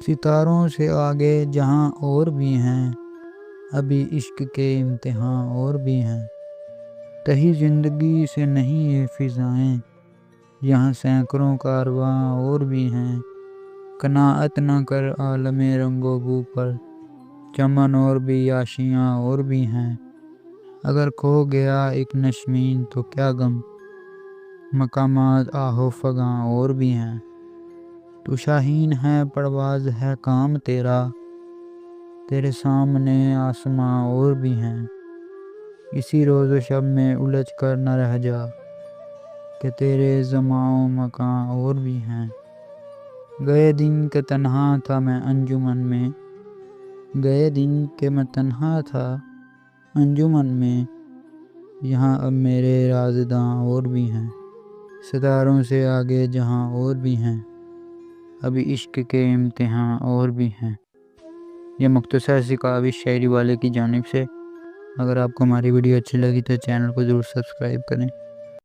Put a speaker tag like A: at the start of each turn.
A: ستاروں سے آگے جہاں اور بھی ہیں، ابھی عشق کے امتحان اور بھی ہیں۔ تہی زندگی سے نہیں یہ فضائیں، یہاں سینکڑوں کارواں اور بھی ہیں۔ قناعت نہ کر عالم رنگ و بو پر، چمن اور بھی آشیاں اور بھی ہیں۔ اگر کھو گیا ایک نشمین تو کیا غم، مقامات آہ و فغاں اور بھی ہیں۔ تو شاہین ہے پرواز ہے کام تیرا، تیرے سامنے آسماں اور بھی ہیں۔ اسی روز و شب میں الجھ کر نہ رہ جا، کہ تیرے زماں و مکاں اور بھی ہیں۔ گئے دن کہ تنہا تھا میں انجمن میں، گئے دن کہ میں تنہا تھا انجمن میں، یہاں اب میرے رازداں اور بھی ہیں۔ ستاروں سے آگے جہاں اور بھی ہیں، ابھی عشق کے امتحان اور بھی ہیں۔ یہ مختصر سی کاوش شاعری والے کی جانب سے۔ اگر آپ کو ہماری ویڈیو اچھی لگی تو چینل کو ضرور سبسکرائب کریں۔